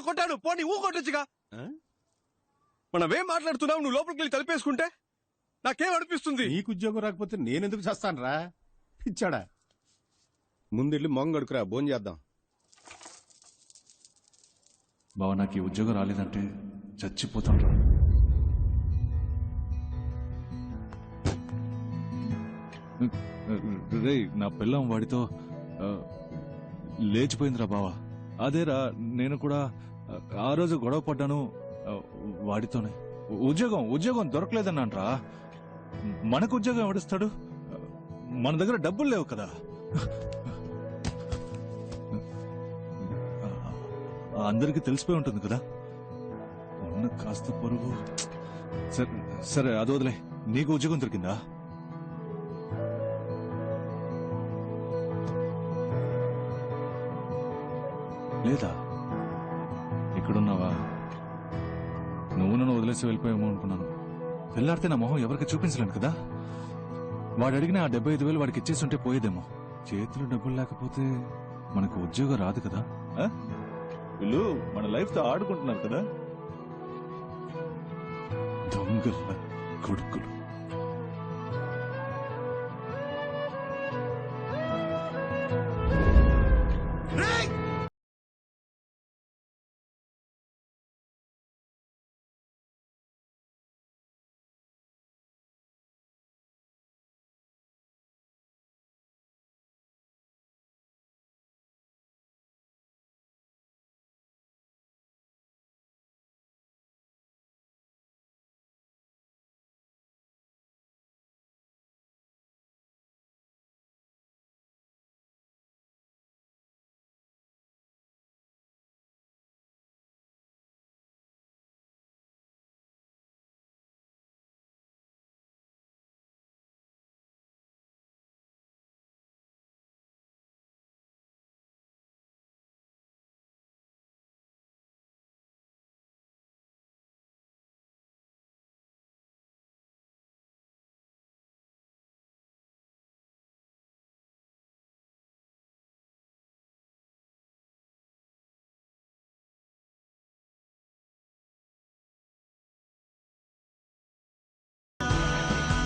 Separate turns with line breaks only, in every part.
కొట్టాను, పోనీ ఊ కొట్టొచ్చుగా. మనమేం మాట్లాడుతున్నావు? నువ్వు లోపలికి వెళ్ళి తలిపేసుకుంటే నాకేం అనిపిస్తుంది?
నీకు ఉద్యోగం రాకపోతే నేనెందుకు చేస్తాను రా ఇచ్చాడా.
ముందెళ్ళి మొంగడుకురా, భోజనం చేద్దాం.
బావ, నాకు ఈ ఉద్యోగం రాలేదంటే చచ్చిపోతాను రా. రే, నా పిల్లం వాడితో లేచిపోయిందిరా బావా. అదేరా, నేను కూడా ఆ రోజు గొడవ పడ్డాను వాడితోనే. ఉద్యోగం దొరకలేదన్నాన్రా. మనకు ఉద్యోగం ఎవడిస్తాడు? మన దగ్గర డబ్బులు లేవు కదా. అందరికీ తెలిసిపోయి ఉంటుంది కదా ఉన్న కాస్త పొరుగు. సరే అది వదిలే. నీకు ఉద్యోగం దొరికిందా? లేదా? ఇక్కడున్నావా? నువ్వు నన్ను వదిలేసి వెళ్ళిపోయామో అనుకున్నాను. వెళ్ళాడితే నా మొహం ఎవరికి చూపించలేను కదా. వాడు అడిగిన ఆ 75,000 వాడికి ఇచ్చేస్తుంటే పోయేదేమో. చేతిలో డబ్బులు లేకపోతే మనకు ఉద్యోగం రాదు కదా. వీళ్ళు మన లైఫ్ తో ఆడుకుంటున్నారు కదా. దొంగల కొడుకులు.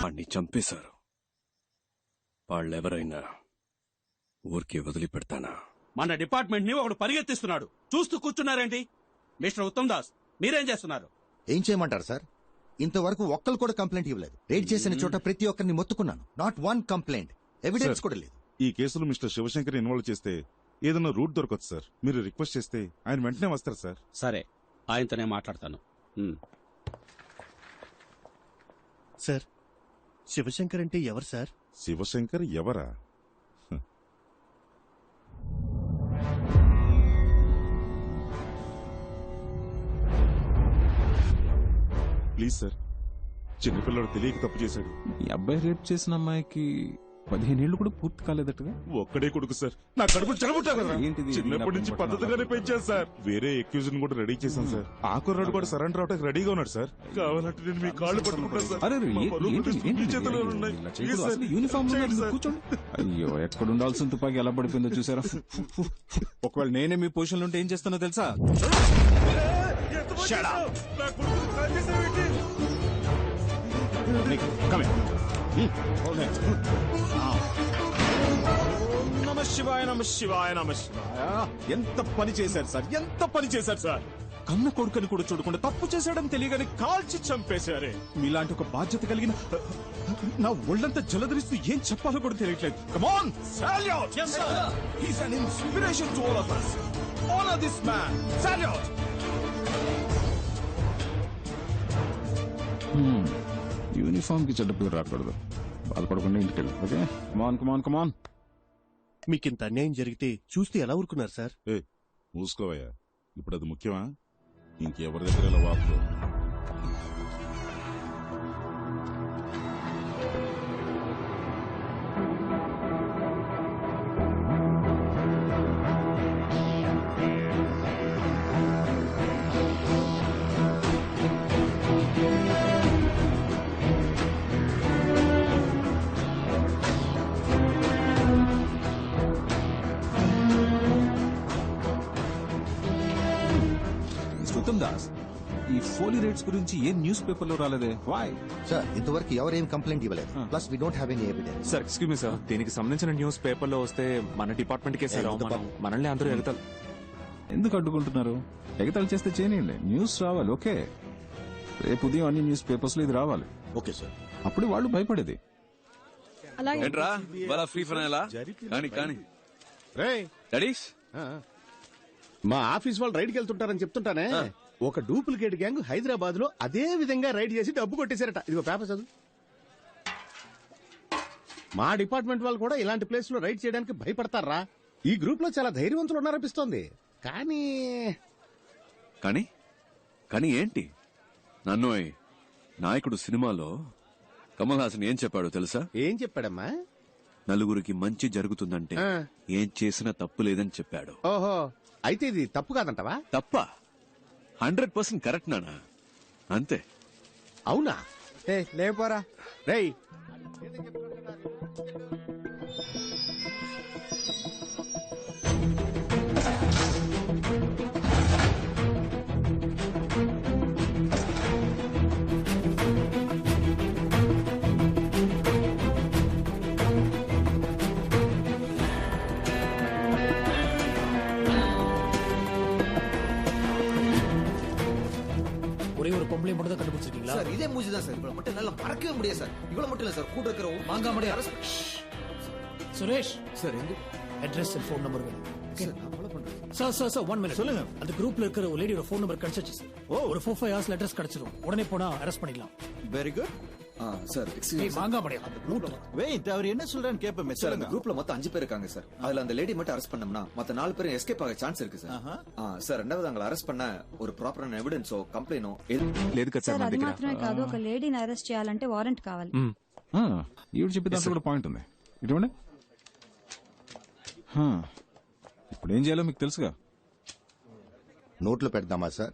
వాణ్ణి చంపేశారు. వాళ్ళెవరైనా ఊరికి వదిలిపెడతానా?
మన డిపార్ట్మెంట్ ని ఒకడు పరిగెత్తిస్తున్నాడు. చూస్తూ కూర్చున్నారేంటి? మిస్టర్ ఉత్తమ్ దాస్, మీరేం చేస్తున్నారు?
ఏం చేయమంటారు సార్? ఇంతవరకు ఒక్కరు కూడా కంప్లైంట్ ఇవ్వలేదు. రేడ్ చేసిన చోట ప్రతి ఒక్కరిని మొత్తుకున్నాను. Not one complaint. ఎవిడెన్స్ కూడా లేదు.
ఈ కేసులో మిస్టర్ శివశంకర్ ఇన్వాల్వ్ చేస్తే ఏదైనా రూట్ దొరకదు సార్. మీరు రిక్వెస్ట్ చేస్తే ఆయన వెంటనే వస్తారు సార్.
సరే, ఆయనతోనే మాట్లాడతాను.
సార్, శివశంకర్ అంటే ఎవరు సార్?
శివశంకర్ ఎవరా? ప్లీజ్ సార్, చిన్నపిల్లడు తెలియక తప్పు చేశాడు.
ఈ అబ్బాయి రేప్ చేసిన అమ్మాయికి 15 ఏళ్లు కూడా పూర్తి కాలేదట్టుగా.
ఒక్కడే కొడుకు సార్. నా కడుపు చెడబుట్టారు కదా.
ఏంటిది?
చిన్నప్పటి నుంచి పద్ధతిగానే పెంచాను సార్. వేరే ఎక్యూజ్ కూడా రెడీ చేశాను సార్. ఆ కుర్రాడు కూడా సరెండర్ అవడానికి రెడీగా ఉన్నాడు సార్. కావాలంటే నేను మీ కాళ్ళు పట్టుకుంటాను సార్.
అరే,
మా పరువు ప్రతిష్టలు మీ చేతిలో ఉన్నాయి. ప్లీజ్ సార్,
యూనిఫామ్
చేయండి సార్.
కూర్చోండి. అయ్యో, ఎక్కడ ఉండాల్సిన తుపాకి ఎలా పడిపోయిందో చూసారా? ఒకవేళ నేనే మీ పొజిషన్ ఉంటే ఏం చేస్తానో తెలుసా?
నా కొడుకుని కాల్ చేశావేంటి?
నమ శివాయ నమ శివాయ నమ శివాయ. ఎంత పని చేశారు సార్, ఎంత పని చేశారు సార్. కన్న కొడుకుని కూడా చూడకుండా తప్పు చేశాడని తెలియగానే కాల్చి చంపేశారే. మీలాంటి ఒక బాధ్యత కలిగిన నా ఒళ్ళంతా జలధరిస్తూ ఏం చెప్పాలో కూడా తెలియట్లేదు. Come on, salute! Yes sir. He's an inspiration to all of us. Honor this man. Salute!
Uniform కి చెడ్డ పేరు రాకూడదు. బాధపడకుండా ఇంటికి వెళ్ళి. ఓకే, కమాన్ కమాన్ కమాన్.
మీకింత అన్యాయం జరిగితే చూస్తే ఎలా ఊరుకున్నారు సార్?
మూసుకోవయ్యా. ఇప్పుడు అది ముఖ్యమా? ఇంకెవరి దగ్గర ఇలా వాపు.
మిస్టర్ ఉత్తమ్ దాస్, ఈ ఫోలీ రేట్స్ గురించి ఏ న్యూస్ పేపర్ లో రాలేదే? వై?
సార్ ఇంతవరకు ఎవరేం కంప్లైంట్ ఇవ్వలేదు. Plus we don't have any evidence.
Sir excuse me sir, దీనికి సంబంధించిన న్యూస్ పేపర్ లో వస్తే మన డిపార్ట్మెంట్ కే సార్ అవమానం. మనల్ని అందరూ ఎగతాలు.
ఎందుకు అడ్డుకుంటున్నారు? ఎగతాళి చేస్తే చేయనియండి, న్యూస్ రావాలి. ఓకే, రేపు ఉదయం అన్ని న్యూస్ పేపర్స్ లో ఇది రావాలి.
Okay sir.
అప్పుడు వాళ్ళు భయపడేది.
ఏంట్రా వాళ్ళ ఫ్రీ ఫైనలా కానీ కానీ డాడీస్
మా ఆఫీస్ వాళ్ళు రైడ్కి వెళ్తుంటారని చెప్తుంటానే. ఒక డూప్లికేట్ గ్యాంగ్ హైదరాబాద్ లో అదే విధంగా రైడ్ చేసి డబ్బు కొట్టేశారట. ఇదిగో పేపర్ చదువు. మా డిపార్ట్మెంట్ వాళ్ళు కూడా ఇలాంటి ప్లేస్ లో రైడ్ చేయడానికి భయపడతారా? ఈ గ్రూప్ లో చాలా ధైర్యవంతులు ఉన్నారనిపిస్తోంది. కానీ
కానీ కానీ ఏంటి? నన్ను నాయకుడు సినిమాలో కమల్ హాసన్ ఏం చెప్పాడో తెలుసా?
ఏం చెప్పాడమ్మా?
నలుగురికి మంచి జరుగుతుందంటే
ఆ.
ఏం చేసినా తప్పు లేదని చెప్పాడు.
ఓహో, అయితే ఇది తప్పు కాదంటవా?
తప్ప 100% కరెక్ట్ నానా, అంతే.
అవునా?
లేపోరా.
రేయ్,
ஒரே ஒரு பொம்பளை மட்டும் தான் கண்டுபிடிச்சிருக்கீங்களா?
சார் இதே மூஞ்சி தான் சார். இவ்வளவு மட்டும் என்னால மறக்கவே முடியாது சார். இவ்வளவு மட்டும் இல்ல சார், கூட இருக்கிற
மாங்காமடி சுரேஷ்
சார் எங்க
அட்ரஸ் அண்ட் ஃபோன் நம்பர் வேணும்.
சார் நான் ஃபாலோ பண்றேன்.
சார் 1 மினிட் சொல்லுங்க. அந்த குரூப்ல இருக்கிற ஒரு லேடியோட ஃபோன் நம்பர் கிடைச்சிச்சு சார். ஒரு 4-5 ஹவர்ஸ்ல அட்ரஸ் கிடைச்சிரும். உடனே போனா அரெஸ்ட் பண்ணிடலாம்.
Very good. சார்
ஏய்
எக்ஸ்கியூஸ்
மாங்காமடி மூட்
வெயிட், அவர் என்ன சொல்றான்னு கேப்பமே சார். அந்த குரூப்ல மொத்தம் 5 பேர் இருக்காங்க சார். அதுல அந்த லேடி மட்டும் அரெஸ்ட் பண்ணோம்னா மத்த 4 பேரும் எஸ்கேப் ஆக சான்ஸ் இருக்கு சார். சார் ரெண்டாவது அவங்களை அரெஸ்ட் பண்ண ஒரு ப்ராப்பரான ఎవిడెన్సో కంప్లైనో
లేదు కదా సార్
సార్
మన
అది
దగ్గర.
మాత్రమే కాదు, ఒక లేడీని అరెస్ట్ చేయాలంటే వారెంట్ కావాలి.
ఈవిడ చెప్పే దాంట్లో కూడా పాయింట్ ఉంది. ఇటువంటి ఇప్పుడు ఏం చేయాలో మీకు తెలుసుగా.
నోట్లో పెడదామా సార్?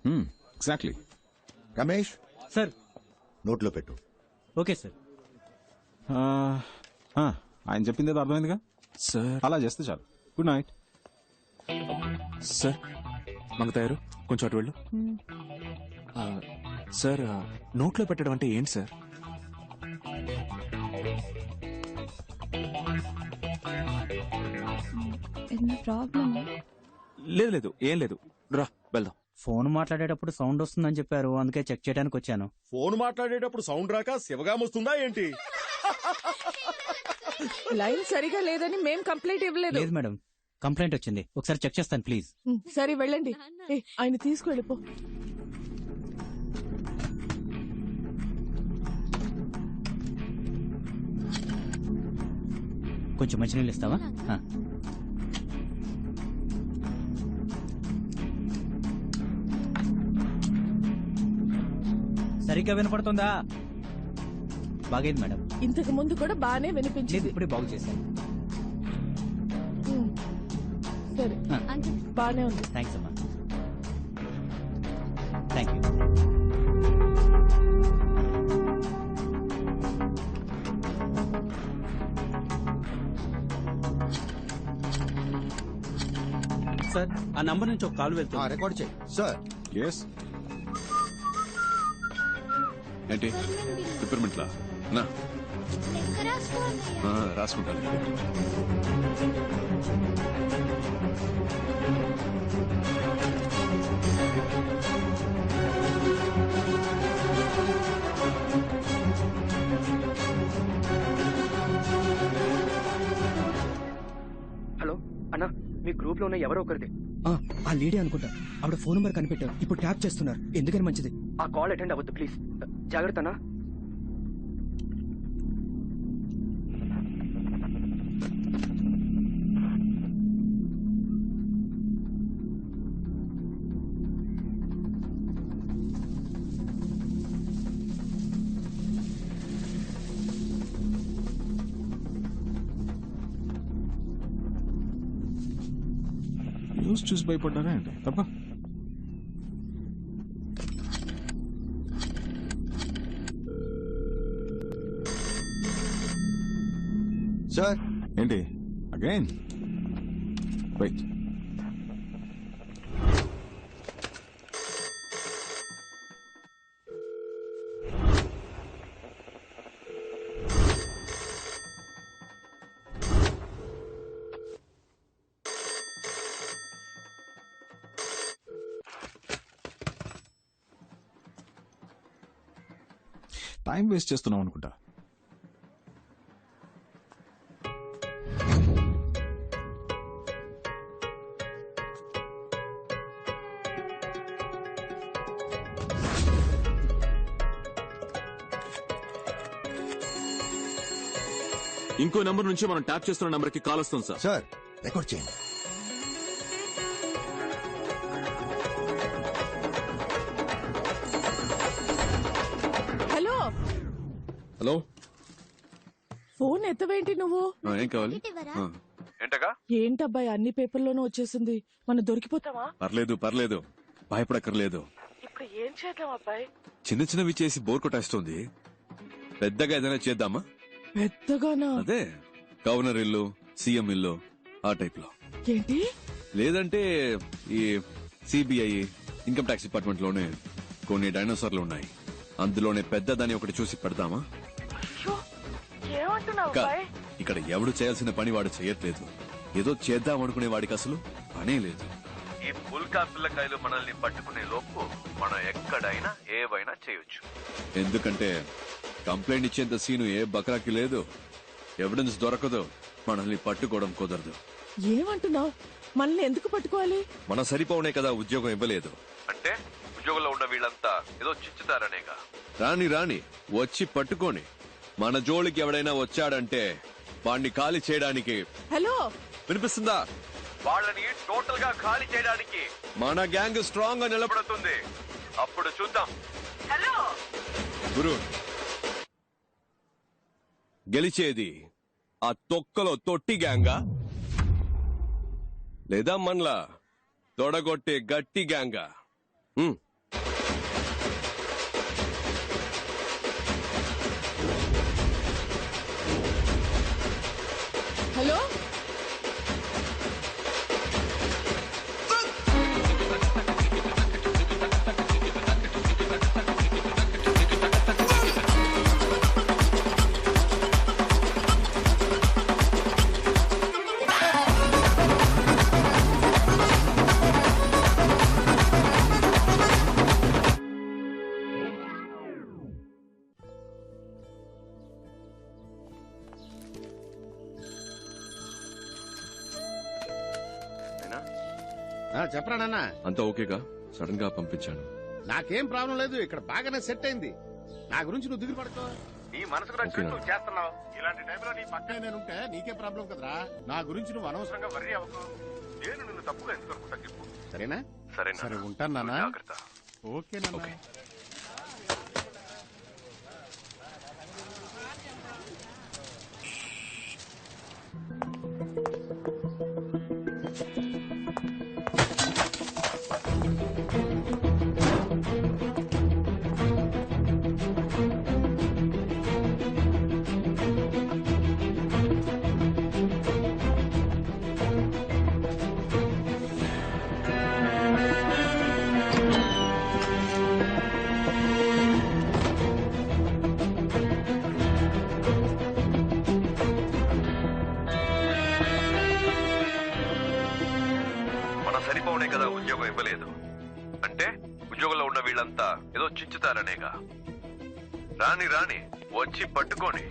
ఎగ్జాక్ట్లీ.
రమేష్
సార్
నోట్లో పెట్టు.
Okay sir.
ఆయన చెప్పింది ఏదో అర్థమైందిగా
సార్
అలా చేస్తే చాలు. Good night
sir. మంగ తయారు కొంచెం అటు వెళ్ళు. సార్ నోట్లో పెట్టడం అంటే ఏంటి సార్?
ప్రాబ్లం
లేదు లేదు ఏం లేదు, రా వెళ్దాం.
ఫోన్ మాట్లాడేటప్పుడు సౌండ్ వస్తుందని చెప్పారు, అందుకే చెక్ చేయడానికి వచ్చాను.
ఫోన్ మాట్లాడేటప్పుడు సౌండ్ రాక శివగాం వస్తుందా ఏంటి?
లైన్ సరిగా లేదని మేం కంప్లైంట్ ఇవ్వలేదు.
లేదు మేడం, కంప్లైంట్ వచ్చింది, ఒకసారి చెక్ చేస్తాను ప్లీజ్.
సరే వెళ్ళండి. ఆయన తీసుకెళ్ళిపో.
కొంచెం మంచినీళ్ళు ఇస్తావా? సరిగ్గా వినపడుతుందా? బాగైంది మేడం.
ఇంతకు ముందు కూడా బానే
లేదు,
వినిపించింది.
ఇప్పుడే బాగు చేశాను.
సరే బానే ఉంది.
థ్యాంక్స్ అమ్మా. Thank you.
సార్ ఆ నంబర్ నుంచి ఒక కాల్ వెళ్తుంది.
రికార్డ్ చేయి సార్.
ఎస్.
ఏంటి రిపేర్మెంట్లా నా రాసుకుంటాను.
హలో అన్నా, మీ గ్రూప్ లో ఉన్న ఎవరో ఒకరిది.
ఆ లేడీ అనుకుంటా, ఆవిడ ఫోన్ నెంబర్ కనిపెట్టారు, ఇప్పుడు ట్యాప్ చేస్తున్నారు. ఎందుకని మంచిది.
ఆ కాల్ అటెండ్ అవ్వద్దు ప్లీజ్. జాగ్రత్త అన్నా.
న్యూస్ చూసి భయపడ్డారా ఏంటి? తప్ప
సార్
ఏంటి అగైన్? వెయిట్.
టైం వేస్ట్ చేస్తున్నాం అనుకుంటా.
ఇంకో నంబర్ నుంచి మనం ట్యాప్ చేస్తున్న నంబర్ కి కాల్ వస్తుంది సార్.
సార్ రికార్డ్ చేయండి.
హలో
హలో,
ఫోన్ ఎత్తవేంటి నువ్వు?
ఏం కావాలి? ఏంటగా?
ఏంటబ్బాయి అన్ని పేపర్లోనూ వచ్చేసింది, మనం దొరికిపోతావా?
పర్లేదు పర్లేదు, భయపడక్కర్లేదు.
ఇప్పుడు ఏం చేద్దాం అబ్బాయి?
చిన్న చిన్నవి చేసి బోర్ కొట్టేస్తుంది. పెద్దగా ఏదైనా చేద్దామా?
పెద్దగానా?
అదే గవర్నర్ ఇల్లు, సీఎం ఇల్లు, ఆ టైప్ లో.
ఏంటి?
లేదంటే ఈ సిబిఐ, ఇన్కమ్ ట్యాక్స్ డిపార్ట్మెంట్ లోనే కొన్ని డైనోసార్లు ఉన్నాయి. అందులోనే పెద్దదాన్ని ఒకటి చూసి పెడదామా?
ఏమంటున్నావు?
ఇక్కడ ఎవడు చేయాల్సిన పని వాడు చేయట్లేదు. ఏదో చేద్దాం అనుకునే వాడికి అసలు పనే లేదు. ఈ పుల్కా పిల్లకాయలు మనల్ని పట్టుకునే లోపు మనం ఎక్కడైనా ఏవైనా చేయొచ్చు. ఎందుకంటే కంప్లైంట్ ఇచ్చేంత సీను ఏ బకరాకి లేదు. ఎవిడెన్స్ దొరకదు, మనల్ని పట్టుకోవడం కుదరదు.
ఏమంటున్నావు? మనల్ని ఎందుకు పట్టుకోవాలి?
మన సరిపోనే కదా ఉద్యోగం ఇవ్వలేదు అంటే ఉద్యోగంలో ఉన్న వీళ్ళంతా ఏదో చిచ్చుతారనేగా. రాని రాని వచ్చి పట్టుకొని మన జోలికి ఎవడైనా వచ్చాడంటే వాడిని ఖాళీ చేయడానికి.
హలో,
వినిపిస్తుందా? వాళ్ళని టోటల్ గా ఖాళీ చేయడానికి మన గ్యాంగ్ స్ట్రాంగ్ గా నిలబడుతుంది. అప్పుడు చూద్దాం.
హలో
గురు, గెలిచేది ఆ తొక్కలో తొట్టి గ్యాంగా లేదా మనలా తొడగొట్టే గట్టి గ్యాంగా?
హలో
చెప్పరా నాన్న?
అంతా ఓకేగా? సడన్ గా పంపించాను.
నాకేం ప్రాబ్లం లేదు, ఇక్కడ బాగానే సెట్ అయింది. నా గురించి నువ్వు దిగులు పడుకో. నీ మనసుకు నచ్చినట్టు నువ్వు చేస్తున్నావు. ఇలాంటి టైంలో నీ పక్కనే నేనుంటే నీకే ప్రాబ్లం కదరా. నా గురించి నువ్వు అనవసరంగా వర్రీ అవ్వకు. నేను నిన్ను తప్పుగా ఎందుకు తగ్గిపో. సరేనా? సరే ఉంటాను నాన్న. ఓకే నాన్న.
సరిపోనే కదా ఉద్యోగం ఇవ్వలేదు అంటే ఉద్యోగంలో ఉన్న వీళ్ళంతా ఏదో చిచ్చుతారనేగా. రాని రాని వచ్చి పట్టుకొని